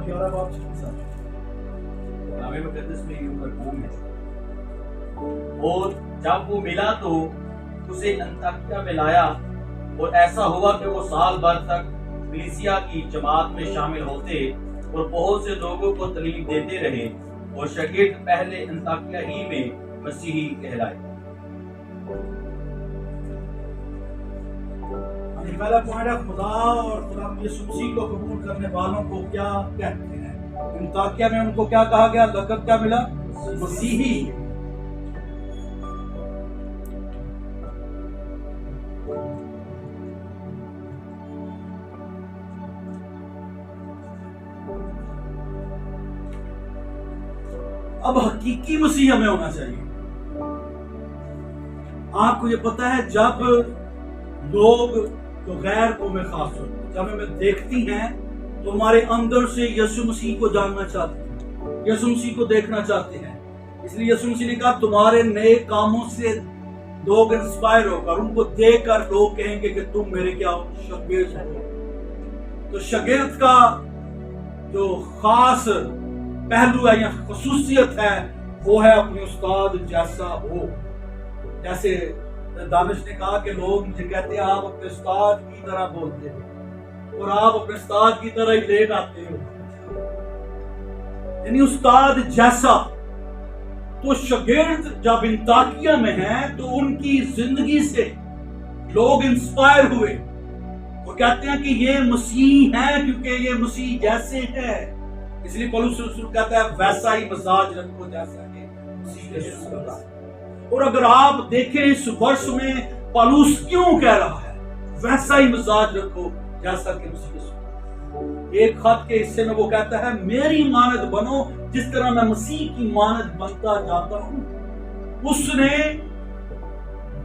11 बाब 6 कलाम मुकद्दस में यूं मरकूम है, और जब वो मिला तो उसे अंताकिया में लाया, और ऐसा हुआ कि वो साल भर तक कलीसिया की जमात में शामिल होते और बहुत से लोगों को तालीम देते रहे, और शागिर्द पहले अंताकिया ही में मसीही कहलाए। पहला पॉइंट है खुदा और खुदा यीशु मसीह को कबूल करने वालों को क्या कहते हैं। अंताकिया में उनको क्या कहा गया, लक़ब क्या मिला, मसीही। अब हकीकी मसीह हमें होना चाहिए। आपको ये पता है, जब लोग तो गैर कौमें खास हो जब हमें देखती हैं तो हमारे अंदर से यीशु मसीह को जानना चाहते हैं, यीशु मसीह को देखना चाहते हैं। इसलिए यीशु मसीह ने कहा तुम्हारे नए कामों से लोग इंस्पायर होकर, उनको देखकर लोग कहेंगे कि तुम मेरे क्या शागिर्द हो। तो शागिर्द का जो खास पहलू है या खसूसियत है वो है अपने उस्ताद जैसा हो। जैसे दानिश ने कहा कि लोग मुझे कहते हैं आप अपने उस्ताद की तरह बोलते हो और आप अपने उस्ताद की तरह ही लेट आते हो, यानी उस्ताद जैसा। तो शागिर्द जब अंताकिया में हैं तो उनकी जिंदगी से लोग इंस्पायर हुए और कहते हैं कि ये मसीह है क्योंकि ये मसीह जैसे है। इसलिए पौलुस रसूल कहता है वैसा ही मजाज रखो जैसा कि मसीह यीशु का है। और अगर आप देखें इस वर्ष में पौलुस क्यों कह रहा है वैसा ही मिजाज रखो जैसा कि मसीह यीशु। एक खत के हिस्से में वो कहता है मेरी मानद बनो जिस तरह मैं मसीह की मानद बनता जाता हूं। उसने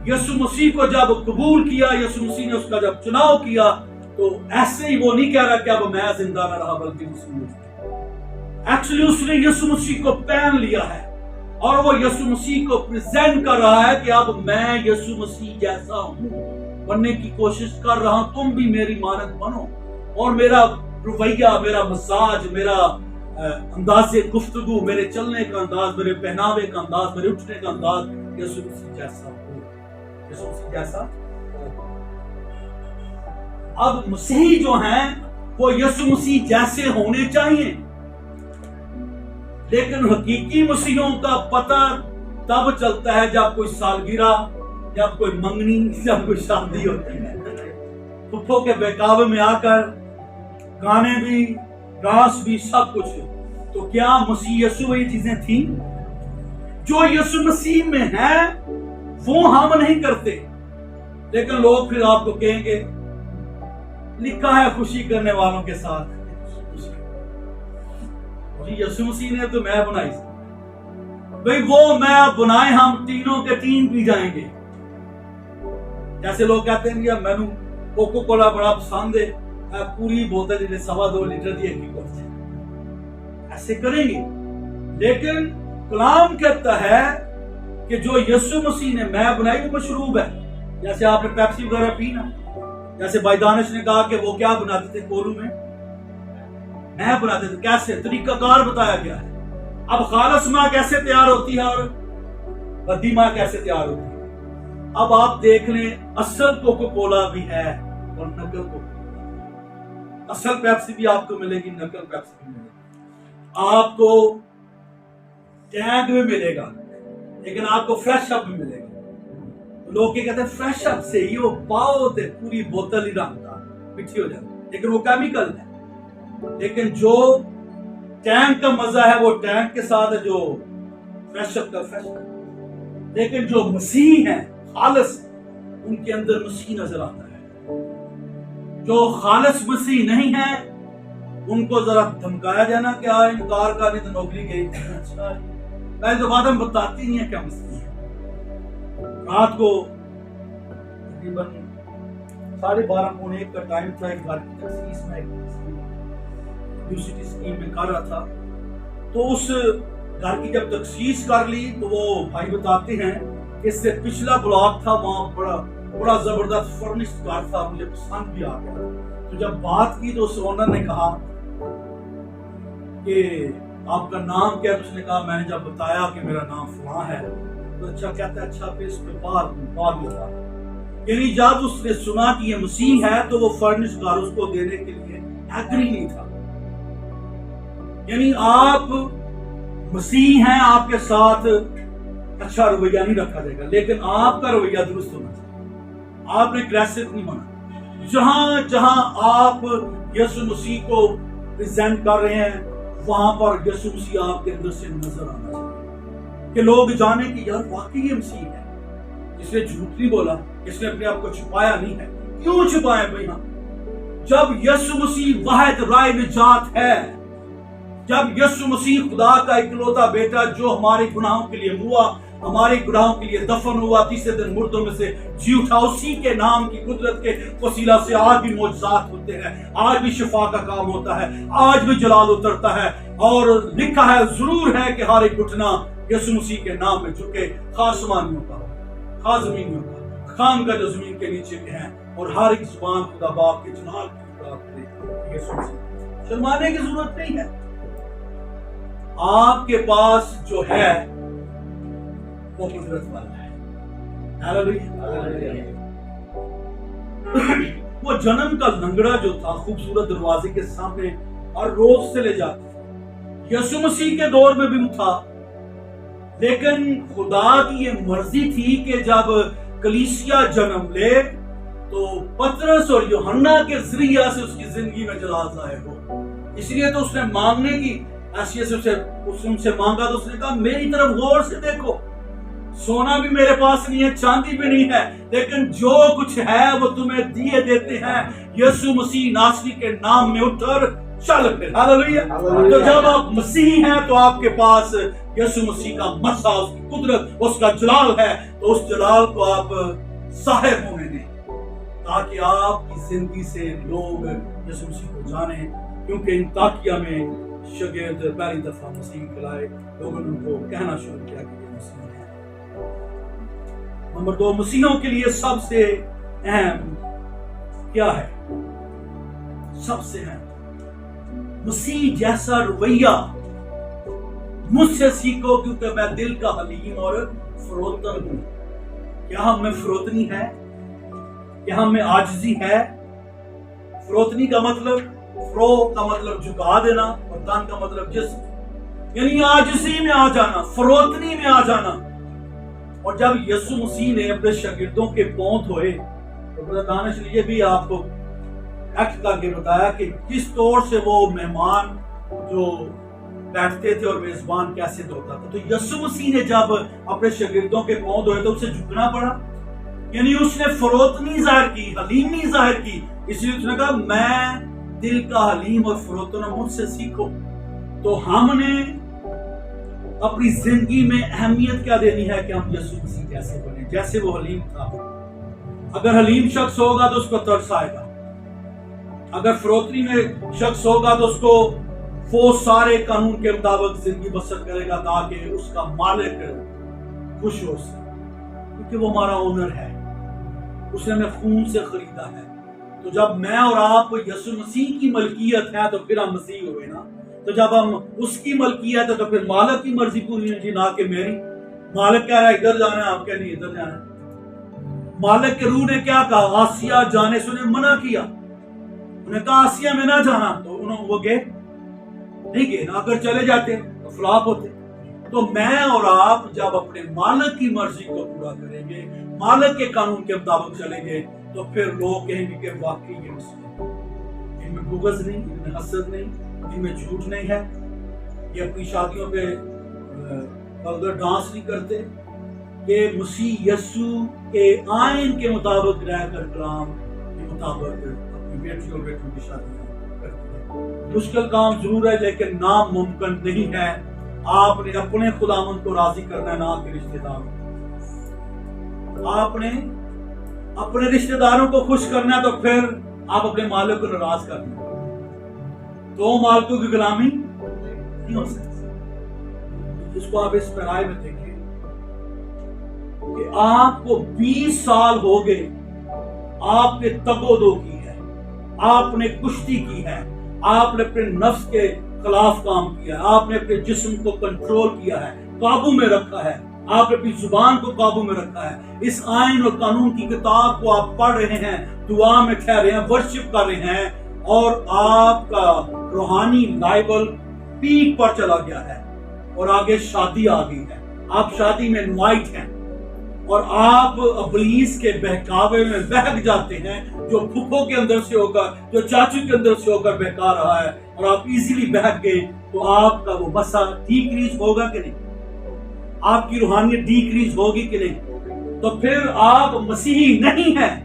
यीशु मसीह को जब कबूल किया, यीशु मसीह ने उसका जब चुनाव किया, तो ऐसे ही वो नहीं कह रहा कि अब मैं जिंदा न रहा बल्कि मसीह। एक्चुअली उसने यीशु मसीह को पहन लिया है और वो यीशु मसीह को प्रेजेंट कर रहा है कि अब मैं यीशु मसीह जैसा हूं, बनने की कोशिश कर रहा हूं, तुम भी मेरी मानद बनो। और मेरा रवैया, मेरा मजाज, मेरा अंदाज़े गुफ्तगू, मेरे चलने का अंदाज, मेरे पहनावे का अंदाज, मेरे उठने का अंदाज यीशु मसीह जैसा हो, यीशु मसीह जैसा हो। अब मसीही जो हैं वो यीशु मसीह जैसे होने चाहिए, लेकिन हकीकी मसीहों का पता तब चलता है जब कोई सालगिरह, जब कोई मंगनी, जब कोई शादी होती है। फुफ्फो के बहकावे में आकर गाने भी, डांस भी, सब कुछ। तो क्या मसीह यीशु में ये चीजें थी? जो यीशु मसीह में है वो हम नहीं करते, लेकिन लोग फिर आपको कहेंगे लिखा है खुशी करने वालों के साथ। यीशु मसीह ने तो मैं बनाई भाई, वो मैं बनाए हम तीनों के तीन पी जाएंगे। जैसे लोग कहते हैं कि मैनू कोको कोला बड़ा पसंद है, पूरी बोतल 2.25 लीटर दी एक ऐसे करेंगे। लेकिन कलाम कहता है कि जो यीशु मसीह ने मैं बनाई वो मशरूब है। जैसे आपने पेप्सी वगैरह पी ना, जैसे भाई दानिश ने कहा कि वो क्या बनाते थे कोलू में, मैं बनाते थे। कैसे? तरीकाकार बताया गया है। अब खालस माँ कैसे तैयार होती है और बद्दी माँ कैसे तैयार होती है। अब आप देख लें, असल कोको कोला भी है और नकल कोको। असल पेप्सी भी आपको मिलेगी, नकल पेप्सी भी मिलेगी। आपको टैग में मिलेगा, लेकिन आपको फ्रेश अप भी मिलेगा। लोग क्या कहते हैं, फ्रेश अप से ही वो पाव होते पूरी बोतल ही रखता मिठी हो जाती, लेकिन वो केमिकल है। लेकिन जो टैंक का मजा है वो टैंक के साथ है, जो फ्रेश अप का फ्रेश अप। लेकिन जो मसीह है खालिस, उनके अंदर मसीह नजर आता है। जो खालिस मसीह नहीं है उनको जरा धमकाया जाना क्या इनकार का, नहीं तो नौकरी गई। अच्छा, पहले तो बात हम बताती नहीं है क्या मसीह है। रात को तकरीबन 12:30 का टाइम था, एक घर की तखसीस में यूनिवर्सिटी स्कीम में कर रहा था। तो उस घर की जब तखसीस कर ली तो वो भाई बताते हैं इससे पिछला ब्लॉक था, वहां बड़ा जबरदस्त फर्निश्ड घर था, मुझे पसंद भी आ गया। तो जब बात की तो उस ओनर ने कहा کہ آپ کا نام کیا ہے؟ تو اس نے کہا میں نے جب بتایا کہ میرا نام فلاں ہے تو اچھا کہتا ہے اچھا پھر اس پہ بعد میں تھا، یعنی جب اس نے سنا کہ یہ مسیح ہے تو وہ فرنش کار اس کو دینے کے لیے ایگری نہیں تھا. یعنی آپ مسیح ہیں، آپ کے ساتھ اچھا رویہ نہیں رکھا جائے گا، لیکن آپ کا رویہ درست ہونا چاہیے. آپ نے اگریسو نہیں ہونا. جہاں جہاں آپ یسوع مسیح کو پریزنٹ کر رہے ہیں وہاں پر یسوع مسیح آپ کے اندر سے نظر آنا چاہیے کہ لوگ جانیں کہ یار واقعی یہ مسیح ہے. اس نے جھوٹ نہیں بولا، اس نے اپنے آپ کو چھپایا نہیں ہے. کیوں چھپائے بھائی؟ جب یسوع مسیح واحد رائے نجات ہے، جب یسوع مسیح خدا کا اکلوتا بیٹا جو ہمارے گناہوں کے لیے ہوا، ہمارے گناہوں کے لیے دفن ہوا، تیسرے دن مردوں میں سے جی اٹھا، اسی کے نام کی قدرت کے وسیلہ سے آج بھی معجزات ہوتے ہیں، آج بھی شفا کا کام ہوتا ہے، آج بھی جلال اترتا ہے. اور لکھا ہے، ضرور ہے کہ ہر ایک گھٹنا یسوع مسیح کے نام میں جھکے، خواہ آسمانیوں کا، خواہ زمینیوں کا، خان کا جو زمین کے نیچے کے ہیں، اور ہر ایک زبان خدا باپ کے جلال کی بات کرے یسوع مسیح. شرمانے کی ضرورت نہیں ہے. آپ کے پاس جو ہے وہ قدرت والا ہے. ہاللیلویہ. وہ جنم کا لنگڑا جو تھا خوبصورت دروازے کے سامنے ہر روز سے لے جاتے تھے. یسوع مسیح کے دور میں بھی تھا، لیکن خدا کی یہ مرضی تھی کہ جب کلیسیا جنم لے تو پترس اور یوحنا کے ذریعہ سے اس کی زندگی میں جلال ظاہر ہو. اس لیے تو اس نے مانگنے کی ایسی سے مانگا تو اس نے کہا میری طرف غور سے دیکھو، سونا بھی میرے پاس نہیں ہے، چاندی بھی نہیں ہے، لیکن جو کچھ ہے وہ تمہیں دیے دیتے ہیں. یسوع مسیح ناصری کے نام میں اٹھ کر چل پھر. ہاللیلویہ. تو جب آپ مسیح ہیں تو آپ کے پاس یسوع مسیح کا مسا، اس کی قدرت، اس کا جلال ہے. تو اس جلال کو آپ ظاہر ہونے دیں تاکہ آپ کی زندگی سے لوگ یسوع مسیح کو جانیں. کیونکہ انطاکیہ میں شاگرد پہلی دفعہ مسیح کھلائے، لوگوں نے ان کو کہنا شروع کیا کہ یہ مسیح ہے. نمبر 2، مسیحوں کے لیے سب سے اہم کیا ہے؟ سب سے اہم مسیح جیسا رویہ مجھ سے سیکھو کیونکہ میں دل کا حلیم اور فروتن ہوں. کیا ہم میں فروتنی ہے؟ کیا ہم میں عاجزی ہے؟ فروتنی کا مطلب، فرو کا مطلب جھکا دینا اور تن کا مطلب جسم، یعنی عاجزی میں آ جانا، فروتنی میں آ جانا. اور جب یسوع مسیح نے اپنے شاگردوں کے پاؤں دھوئے تو برادر دانش نے یہ بھی آپ کو ایکٹ کر کے بتایا کہ کس طور سے وہ مہمان جو بیٹھتے تھے اور میزبان کیسے دھوتا تھا. تو یسوع مسیح نے جب اپنے شاگردوں کے پاؤں دھوئے تو اسے جھکنا پڑا، یعنی اس نے فروتنی ظاہر کی، حلیمی ظاہر کی. اس لیے اس نے کہا میں دل کا حلیم اور فروتن ہوں، مجھ سے سیکھو. تو ہم نے اپنی زندگی میں اہمیت کیا دینی ہے کہ ہم یسوع مسیح کیسے بنے جیسے وہ حلیم تھا. اگر حلیم شخص ہوگا تو اس کو ترس آئے گا، اگر فروتنی میں شخص ہوگا تو اس کو وہ سارے قانون کے مطابق زندگی بسر کرے گا تاکہ اس کا مالک خوش ہو سکے، کیونکہ وہ ہمارا اونر ہے، اس نے ہمیں خون سے خریدا ہے. تو جب میں اور آپ یسوع مسیح کی ملکیت ہے تو پھر ہم مسیح ہوئے نا. تو جب ہم اس کی ملکیت ہے تو پھر مالک کی مرضی پوری نہیں، نہ کہ میری. مالک کہہ رہا ہے ادھر جانا ہے، آپ کہہ نہیں ادھر جانا ہے. مالک کے روح نے کیا کہا؟ آسیہ جانے سے انہیں منع کیا. انہیں کہا آسیہ میں نہ جانا، تو انہوں وہ گئے نہیں گئے نا. اگر چلے جاتے تو فلاپ ہوتے. تو میں اور آپ جب اپنے مالک کی مرضی کو پورا کریں گے، مالک کے قانون کے مطابق چلیں گے، تو پھر لوگ کہیں گے کہ واقعی یہ مسیح ہے. ان میں بغض نہیں، ان میں حسد نہیں، ان میں جھوٹ نہیں ہے. یہ اپنی شادیوں پہ اگر ڈانس نہیں کرتے، یہ مسیح یسوع کے آئین کے مطابق رہ کر کلام کے مطابق اپنی بیٹی اور بیٹوں کی شادیاں کرتے ہیں. مشکل کام ضرور ہے لیکن ناممکن نہیں ہے. آپ نے اپنے خداوند کو راضی کرنا ہے، نہ کہ رشتہ داروں. آپ نے اپنے رشتہ داروں کو خوش کرنا ہے تو پھر آپ اپنے مالک کو ناراض کرنا. دو مالکوں کی غلامی نہیں ہو سکتی. اس کو آپ اس پیرائے میں دیکھیں کہ آپ کو 20 سال ہو گئے، آپ نے تگ و دو کی ہے، آپ نے کشتی کی ہے، آپ نے اپنے نفس کے خلاف کام کیا ہے، آپ نے اپنے جسم کو کنٹرول کیا ہے، قابو میں رکھا ہے، آپ نے اپنی زبان کو قابو میں رکھا ہے، اس آئین اور قانون کی کتاب کو آپ پڑھ رہے ہیں، دعا میں ٹھہرے ہیں، ورشپ کر رہے ہیں، اور آپ کا روحانی لیول پیک پر چلا گیا ہے، اور آگے شادی آ گئی ہے، آپ شادی میں انوائٹ ہیں، اور آپ ابلیس کے بہکاوے میں بہک جاتے ہیں، جو پھپھو کے اندر سے ہو کر، جو چاچو کے اندر سے ہو کر بہکا رہا ہے، اور آپ ایزیلی بہک گئے، تو آپ کا وہ مسا ڈیکریز ہوگا کہ نہیں؟ آپ کی روحانیت ڈیکریز ہوگی کہ نہیں؟ تو پھر آپ مسیحی نہیں ہیں،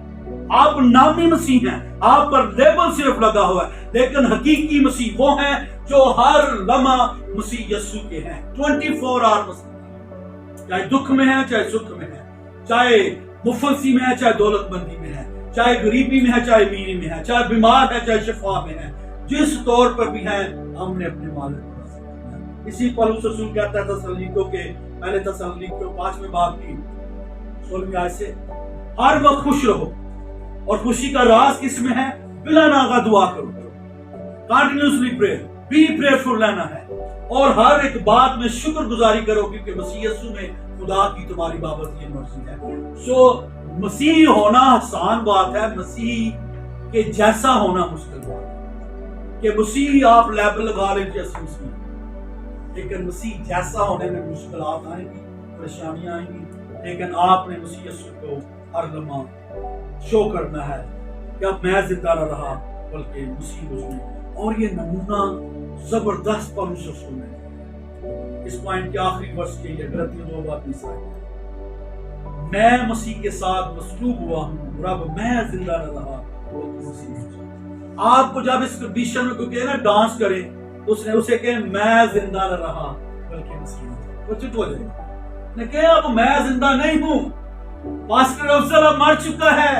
آپ نامی مسیح ہیں، آپ پر لیبل صرف لگا ہوا ہے، لیکن حقیقی مسیح وہ ہیں جو ہر لمحہ مسیح یسوع کے ہیں، 24 آور مسیح، چاہے دکھ میں ہے چاہے سکھ میں ہے، چاہے مفلسی میں ہے چاہے دولت مندی میں ہے، چاہے غریبی میں ہے چاہے امیری میں ہے، چاہے بیمار ہے چاہے شفا میں ہے، جس طور پر بھی ہے ہم نے اپنے مالک کو حاصل کرنا ہے۔ اسی پولس رسول کہتا ہے تسالونیکیوں کے پہلے تسالونیکیوں 5 باب کی 16 آیت سے، ہر وقت خوش رہو، اور خوشی کا راز کس میں ہے؟ بلا ناغہ دعا کرو، کنٹینیوسلی پریئر، بی پریئرفل رہنا ہے، اور ہر ایک بات میں شکر گزاری کرو، کیونکہ مسیح یسوع میں خدا کی تمہاری بابت یہ مرضی ہے۔ سو مسیح ہونا آسان بات ہے، مسیح کے جیسا ہونا مشکل بات ہے، کہ مسیح آپ لیبل لگا لیں جیسے مسیح، لیکن مسیح جیسا ہونے میں مشکلات آئیں گی، پریشانیاں آئیں گی، لیکن آپ نے مسیح یسوع کو ہر لمحہ شو کرنا ہے کہ اب میں زندہ نہ رہا بلکہ مسیح مجھ میں، اور یہ نمونہ زبردست پولس رسول نے اس پوائنٹ کے آخری ورس کے لیے غلطی 2 بات نہیں، میں مسیح کے ساتھ مصلوب ہوا ہوں، رب میں زندہ نہ رہا بلکہ مسیح مجھ میں۔ آپ کو جب اس کنڈیشن میں کوئی کہے نا ڈانس کرے، اس نے اسے کہے میں زندہ نہ رہا بلکہ مسیح مجھ میں، وہ چپ ہو جائے گا، نے کہا اب میں زندہ نہیں ہوں، پاسٹر افضل اب مر چکا ہے،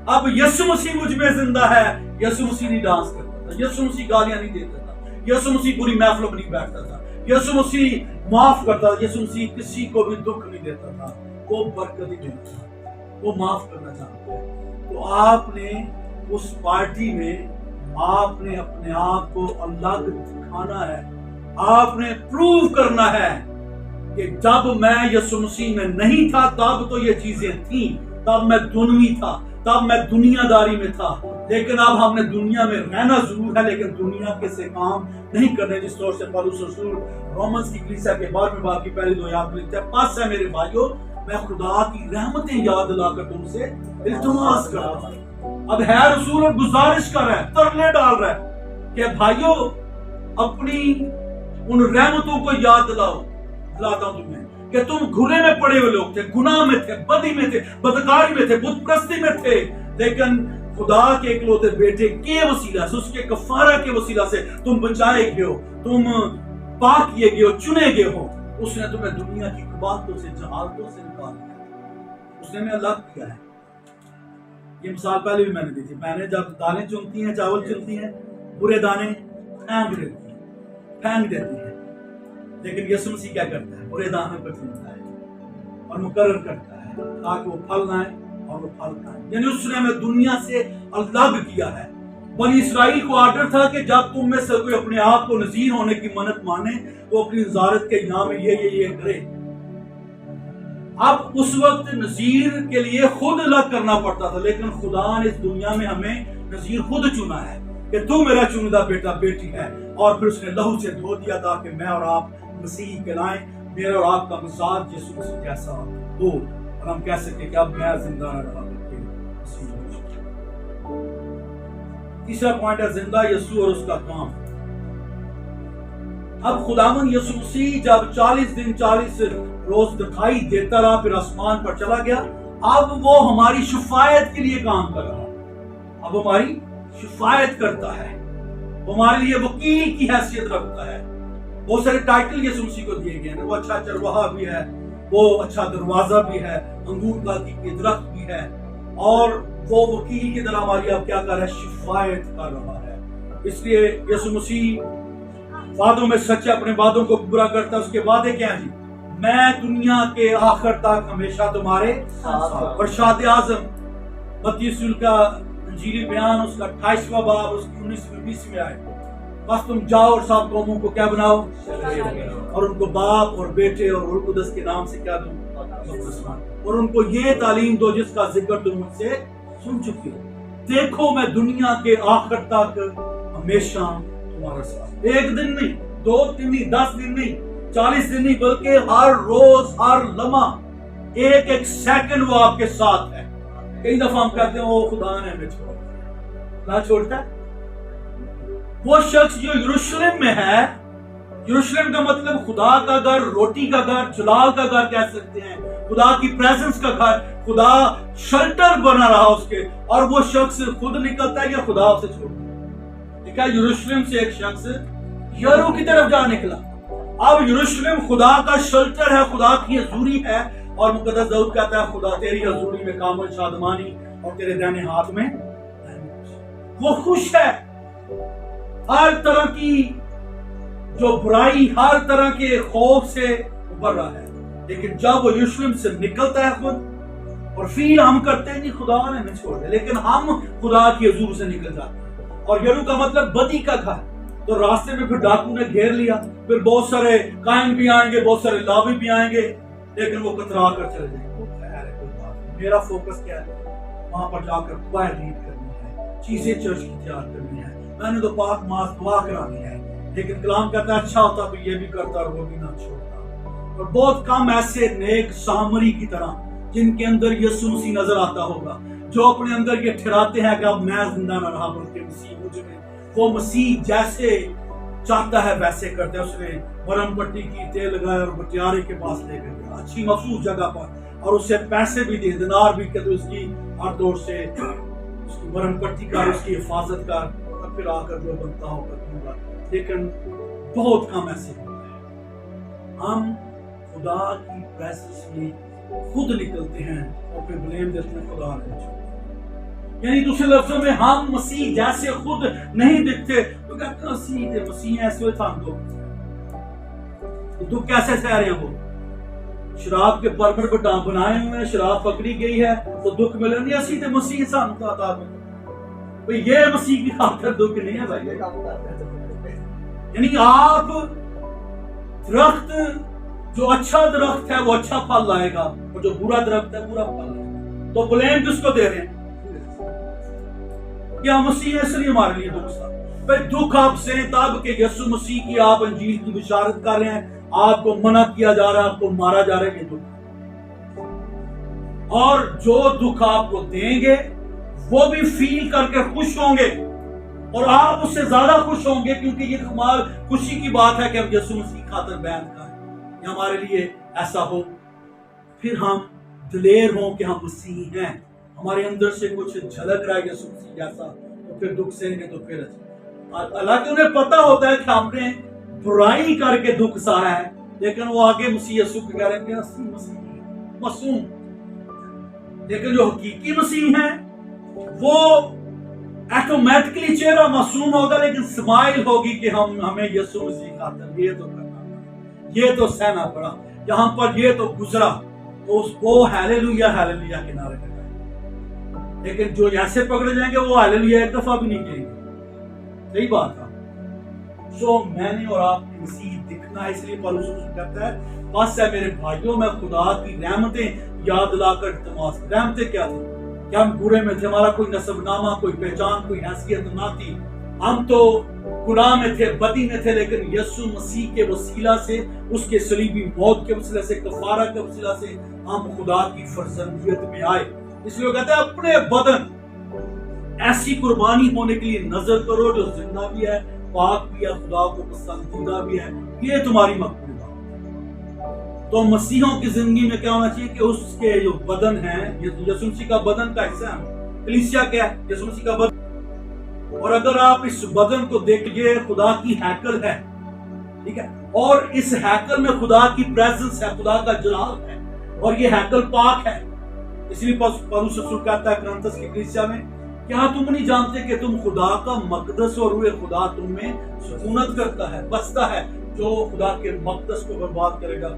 اب یسوع مسیح مجھ میں زندہ ہے۔ یسوع مسیح نہیں ڈانس کرتا تھا، یسوع مسیح گالیاں نہیں دیتا تھا، یسوع مسیح بری محفلوں میں نہیں بیٹھتا تھا، یسوع مسیح معاف کرتا تھا، یسوع مسیح کسی کو بھی دکھ نہیں دیتا تھا، وہ برکت ہی دیتا تھا، وہ معاف کرنا چاہتا ہے۔ تو آپ نے اس پارٹی میں آپ نے اپنے آپ کو الگ دکھانا ہے، آپ نے پروو کرنا ہے کہ جب میں یسوع مسیح میں نہیں تھا تب تو یہ چیزیں تھیں، تب میں دنوی تھا، تب میں دنیا داری میں تھا، لیکن اب ہم نے دنیا میں رہنا ضرور ہے لیکن دنیا کے سے کام نہیں کرنے، جس طور سے پولس رسول رومنس کی کلیسیا کے 12 باب کی پہلی 2 آیات میں لکھتا ہے، پس ہے میرے بھائیو میں خدا کی رحمتیں یاد لا کر تم سے التماس کرتا ہوں۔ اب ہے رسول اور گزارش کر رہا ہے، ترلے ڈال رہا ہے کہ بھائیو اپنی ان رحمتوں کو یاد دلاتا ہوں تمہیں کہ تم گھرے میں پڑے ہوئے لوگ تھے، گناہ میں تھے، بدی میں تھے، بدکاری میں تھے، بت پرستی میں تھے، لیکن خدا کے اکلوتے بیٹے کے وسیلہ سے، اس کے کفارہ کے وسیلہ سے تم بچائے گئے ہو، تم پاک کیے گئے ہو، چنے گئے ہو۔ اس نے تمہیں دنیا کی قباحتوں سے، جہالتوں سے نکال دیا، اس نے ہمیں الگ کیا ہے۔ یہ مثال پہلے بھی میں نے دی تھی، میں نے جب دالیں چنتی ہیں، چاول چنتی ہیں، برے دانے پھینک دیتی ہیں، لیکن یسوع مسیح کیا کرتا ہے؟ برے دانے پر چنتا ہے اور مقرر کرتا ہے تاکہ وہ پھل لائیں اور وہ پھل کھائیں، یعنی اس نے ہمیں دنیا سے الگ کیا ہے۔ بنی اسرائیل کو آرڈر تھا کہ جب تم میں سے کوئی اپنے آپ کو نذیر ہونے کی منت مانے تو اپنی نذارت کے یہاں میں یہ کرے۔ اب اس وقت نذیر کے لیے خود الگ کرنا پڑتا تھا، لیکن خدا نے اس دنیا میں ہمیں نذیر خود چنا ہے کہ تو میرا چنیدہ بیٹا بیٹی ہے، اور پھر اس نے لہو سے دھو دیا تاکہ میں اور آپ مسیح کہلائیں، میرا اور آپ کا مزاج یسوع مسیح جیسا ہو، اور ہم کہہ سکتے کہ اب میں زندہ نہ رہا بلکہ مسیح مجھ میں۔ تیسرا پوائنٹ ہے زندہ یسوع اور اس کا کام۔ اب خداوند یسوع مسیح جب 40 دن 40 روز دکھائی دیتا رہا، پھر آسمان پر چلا گیا، اب وہ ہماری شفاعت کے لیے کام کر رہا، اب ہماری شفاعت کرتا ہے، وہ ہمارے لیے وکیل کی حیثیت رکھتا ہے۔ بہت سارے ٹائٹل یسوع مسیح کو دیے گئے ہیں، وہ اچھا چرواہا بھی ہے، وہ اچھا دروازہ بھی ہے، انگور کا درخت بھی ہے، اور وہ وکیل کی طرح ہماری اب کیا کر رہا ہے؟ شفاعت کر رہا ہے۔ اس لیے یسوع مسیح وعدوں میں سچا، اپنے وعدوں کو پورا کرتا ہے۔ اس کے وعدے کیا ہیں جی؟ میں دنیا کے آخر تک ہمیشہ تمہارے ساتھ۔ اور شاد اعظم متی رسول کا انجیلی بیان، اس کا 28واں باب، اس کی 19 20 میں آئے، बस तुम जाओ और सब कौमों को क्या बनाओ, और उनको बाप और बेटे और रूह कुदस के नाम से क्या दो, और उनको ये तालीम दो जिसका जिक्र तुम मुझसे सुन चुकी हो। देखो मैं दुनिया के आखिर तक हमेशा तुम्हारा साथ, एक दिन नहीं, 2 दिन नहीं, 10 दिन नहीं, 40 दिन नहीं, बल्कि हर रोज हर लम्हा एक एक सेकंड वो आपके साथ है। कई दफा हम कहते हैं ओ खुदा ने हमें छोड़ा, ना छोड़ता है। वो शख्स जो यरूशलेम में है, यरूशलेम का मतलब खुदा का घर, रोटी का घर, जलाल का घर कह सकते हैं, खुदा की प्रेजेंस का घर, खुदा शेल्टर बना रहा उसके, और वो शख्स खुद निकलता है या खुदा उसे छोड़ता है। ठीक है, यरूशलेम से एक शख्स यरू की तरफ जा निकला। अब यरूशलेम खुदा का शेल्टर है, खुदा की हजूरी है, और मुकद्दस दाऊद कहता है खुदा तेरी हजूरी में कामल शादमानी और तेरे दाहिने हाथ में। वो खुश है, हर तरह की जो बुराई, हर तरह के खौफ से उबर रहा है। लेकिन जब वो यरूशलेम से निकलता है खुद, और फील हम करते हैं कि खुदा ने हमें छोड़ दिया, लेकिन हम खुदा की हजूर से निकल जाते हैं। और यरू का मतलब बदी का घर। तो रास्ते में फिर डाकू ने घेर लिया, फिर बहुत सारे कायम भी आएंगे, बहुत सारे लावी भी आएंगे, लेकिन वो कतरा कर चले जाएंगे। मेरा फोकस क्या है, वहां पर जाकर दुआ रीड करनी है, चीजें चर्च की तैयार करनी है, मैंने तो पाक मास दुआ करानी है। लेकिन कलाम कहता है अच्छा होता तो ये भी करता और वो भी ना छोड़ता। और बहुत कम ऐसे नेक सामरी की तरह जिनके अंदर यीशु मसीह नजर आता होगा, जो अपने अंदर ये ठहराते हैं कि अब मैं जिंदा न रहा बल्कि मसीह मुझ में। वो मसीह जैसे चाहता है वैसे करते हैं। उसने मरहम पट्टी की, तेल लगाया और बटियारे के पास लेकर गया अच्छी मखसूस जगह पर, और उससे पैसे भी दिए, दिनार भी कहते उसकी हर दौर से उसकी मरहम पट्टी कर, उसकी हिफाजत कर, और फिर आकर जो बनता होगा दूंगा। लेकिन बहुत कम ऐसे होता है। हम खुदा की प्रेजेंस में खुद निकलते हैं और फिर ब्लेम देते हैं खुदा ने छोड़ा। यानी दूसरे लफ्जों में हम मसीह जैसे खुद नहीं दिखते, तो कहते हैं मसीह ऐसे था तो दुख कैसे सह रहे हैं। वो शराब के बर्गर बनाए हुए हैं, शराब पकड़ी गई है तो दुख मिले नहीं, असी तो मसीह भाई, ये मसीह की खातिर दुख नहीं है भाई। यानी आप दरख्त, जो अच्छा दरख्त है वो अच्छा फल लाएगा, और जो बुरा दरख्त है बुरा फल लाएगा। तो ब्लेम किसको दे रहे हैं? क्या मसीह इसलिए हमारे लिए दुख था? भाई दुख आप से तब के यीशु मसीह की आप अंजील की बिशारत कर रहे हैं, आपको मना किया जा रहा है, आपको मारा जा रहा है, ये दुख। और जो दुख आपको देंगे वो भी फील करके खुश होंगे, और आप उससे ज्यादा खुश होंगे, क्योंकि ये हमारी खुशी की बात है कि हम यीशु मसीह खातिर बयान करें, हमारे लिए ऐसा हो। फिर हम दिलेर हों कि हम मसीह हैं, हमारे अंदर से कुछ झलक रहा है यीशु मसीह जैसा, तो फिर दुख सहेंगे तो फिर हालांकि उन्हें पता होता है कि हमने बुराई करके दुख सहा है, लेकिन वो आगे मसीह यीशु को कह रहे हैं मसीह मासूम। लेकिन जो हकीकी मसीह है वो ऑटोमेटिकली चेहरा मासूम होगा, लेकिन स्माइल होगी कि हमें यीशु मसीह खातिर ये तो करना, ये तो सहना पड़ा, यहाँ पर ये तो गुजरा, तो उसको हालेलुया हालेलुया के नारे लगाए। लेकिन जो ऐसे पकड़े जाएंगे वो हालेलुया एक दफा भी नहीं कहेंगे। सही बात है। सो मैंने और आपने मसीह दिखना है, इसलिए पौलुस कहता है बस है मेरे भाइयों, मैं खुदा की रहमतें याद दिलाकर इल्तिमास। रहमतें क्या थी? क्या हम बुरे में थे, हमारा कोई नसबनामा, कोई पहचान, कोई हैसियत ना थी, हम तो गुनाह में थे, बदी में थे, लेकिन यीशु मसीह के वसीला से, उसके सलीबी मौत के वसीला से, कफारा के वसीला से हम खुदा की फर्जंदियत में आए। इसलिए कहते हैं अपने बदन ऐसी कुर्बानी होने के लिए नजर करो जो जिंदा भी है, पाक भी है, खुदा को पसंदीदा भी है, ये तुम्हारी मकबूल बात। तो मसीहों की जिंदगी में क्या होना चाहिए कि उसके जो बदन है, यीशु मसीह का बदन का हिस्सा है। कलीसिया क्या है? यीशु मसीह का बदन। और अगर आप इस बदन को देखिए, खुदा की हैकल है, ठीक है, और इस हैकल में खुदा की प्रेजेंस है, खुदा का जलाल है, और ये हैकल पाक है। इसलिए पौलुस रसूल कहता है कुरिन्थियों की कलीसिया में, क्या तुम नहीं जानते कि तुम खुदा का मकदस और रूह खुदा तुम में सुकूनत करता है, बसता है, जो खुदा के मकदस को बर्बाद करेगा।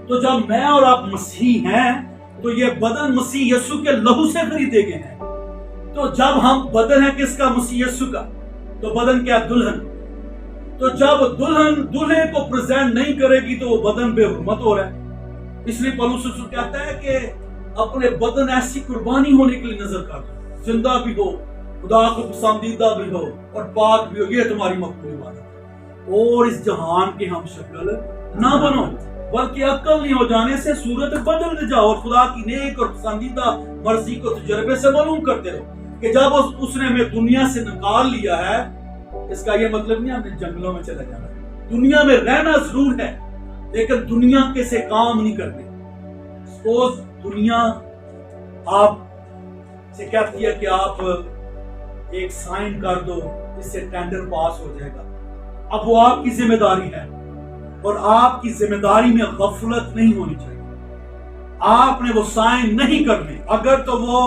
तो जब मैं और आप मसीह हैं, तो ये बदन मसीह यीशु के लहू से खरीदे गए हैं। तो जब हम बदन है किसका? मसीह यीशु का। तो बदन क्या दुल्हन, तो जब दुल्हन दूल्हे को प्रेजेंट नहीं करेगी तो वो बदन बेहुरमत हो रहा है। इसलिए पौलुस रसूल कहता है कि अपने बदन ऐसी कुर्बानी होने के लिए नजर कर, जिंदा भी हो, खुदा को पसंदीदा भी हो और पाक भी हो, ये तुम्हारी मकबूल इबादत है। और इस जहान के हम शक्ल ना बनो, बल्कि अक्ल नहीं हो जाने से सूरत बदल जाओ और खुदा की नेक और पसंदीदा मर्जी को तजर्बे से मालूम करते रहो कि जब उसने हमें दुनिया से निकाल लिया है, इसका ये मतलब नहीं हमने जंगलों में चले जाना है। दुनिया में रहना जरूर है, लेकिन दुनिया के से काम नहीं करते। सपोज दुनिया आप से कहती है कि आप एक साइन कर दो, इससे टेंडर पास हो जाएगा। अब वो आपकी जिम्मेदारी है और आपकी जिम्मेदारी में गफलत नहीं होनी चाहिए। आपने वो साइन नहीं करने, अगर तो वो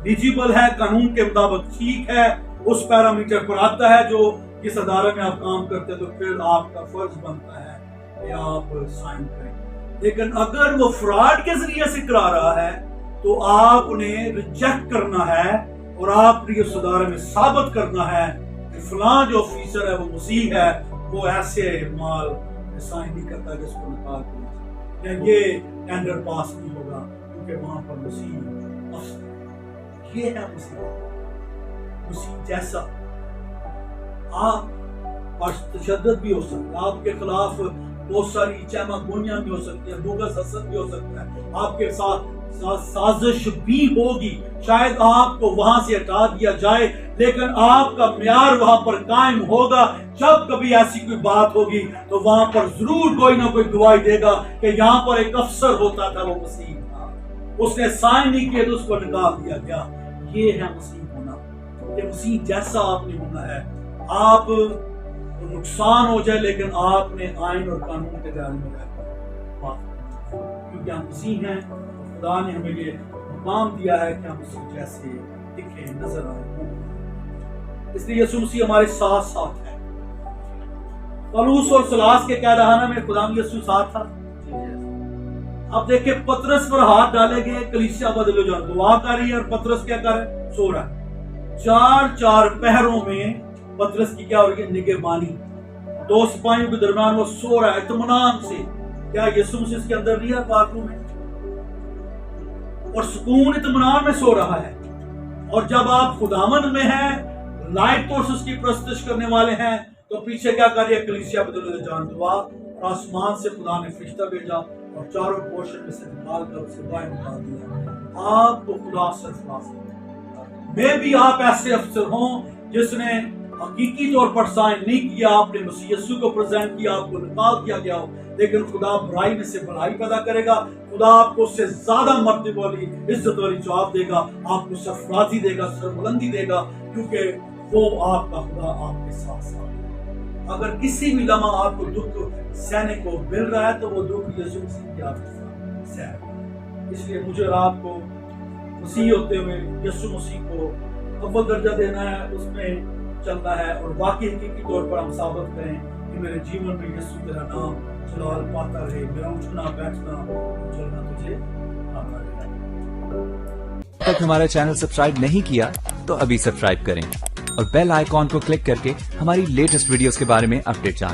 एलिजिबल है, कानून के मुताबिक ठीक है, उस पैरामीटर पर आता है जो इस अदालत में आप काम करते हैं, तो फिर आपका फर्ज बनता है कि आप साइन करें। लेकिन अगर वो फ्रॉड के जरिए से करा रहा है तो आपने रिजेक्ट करना है और आपने इस अदालत में साबित करना है कि फलां जो ऑफिसर है वो मसीह है, वो ऐसे माल साइन नहीं करता जिसको निकाल दिया, या ये टेंडर पास नहीं होगा क्योंकि वहां पर मसीह अफसर। ये है मसीह जैसा। आप पर तशद्दुद भी हो सकता है, आपके खिलाफ बहुत सारी चहमा गोनियां भी हो सकती है, बोगस हसद भी हो सकता है, आपके साथ साजिश भी होगी, शायद आपको वहां से हटा दिया जाए, लेकिन आपका म्यार वहां पर कायम होगा। जब कभी ऐसी कोई बात होगी तो वहां पर जरूर कोई ना कोई गवाही देगा कि यहाँ पर एक अफसर होता था, वो मसीह था, उसने साइन नहीं किए तो उसको निकाल दिया गया। ये है मसीह होना, ये मसीह जैसा आपने होना है। आप तो नुकसान हो जाए लेकिन आपने आइन और कानून के दायरे में रहकर बात करनी, क्योंकि हम मसीह हैं। खुदा ने हमें ये मकाम दिया है कि हम मसीह जैसे दिखे, नजर आए। इसलिए यीशु मसीह हमारे साथ साथ है। पौलुस और सिलास के कैदखाने में खुदा यीशु साथ था। अब देखिए पतरस पर हाथ डाले गए, कलीसिया बदलो जान दुआ कर रही है और पतरस क्या कर रहा है? सो रहा है। चार पहरों में पतरस की क्या हो रही है? निगहबानी। दो सिपाहियों के दरमियान वो सो रहा है इत्मीनान से। क्या यीशु मसीह इसके अंदर नहीं है बाथरूम में? और सुकून इत्मीनान में सो रहा है। और जब आप खुदावन में हैं, लाइव तौर से उसकी प्रस्तुत करने वाले हैं, तो पीछे क्या कर रही है? कलीसिया बदलो जान दुआ। और आसमान से खुदा ने फरिश्ता भेजा और चारों पोर्शन में से निकाल कर उसे बाहर निकाल दिया। आपको खुदा सरफराज में भी आप ऐसे अफसर हों जिसने हकीकी तौर पर साइन नहीं किया, आपने मसीह यीशु को प्रेजेंट किया, आपको निकाल दिया गया हो, लेकिन खुदा बुराई में से भलाई पैदा करेगा। खुदा आपको उससे ज्यादा मर्तबे वाली इज्जत वाली जवाब देगा, आपको सरफराजी देगा, सरबुलंदी देगा, क्योंकि वो आपका खुदा आपके साथ साथ है। अगर किसी भी लम्हा आपको दुख सहने को मिल रहा है तो वो दुख यीशु मसीह के आपके साथ सह। इसलिए मुझे और आपको मसीह होते हुए यीशु मसीह को अव्वल दर्जा देना है, उसमें चलना है और वाकई हकीकी तौर पर हम साबित करें कि मेरे जीवन में यीशु तेरा नाम जलाल पाता रहे, मेरा उठना बैठना चलना तुझे आता रहे। तक हमारा चैनल सब्सक्राइब नहीं किया तो अभी सब्सक्राइब करें और बेल आइकॉन को क्लिक करके हमारी लेटेस्ट वीडियोस के बारे में अपडेट जानें।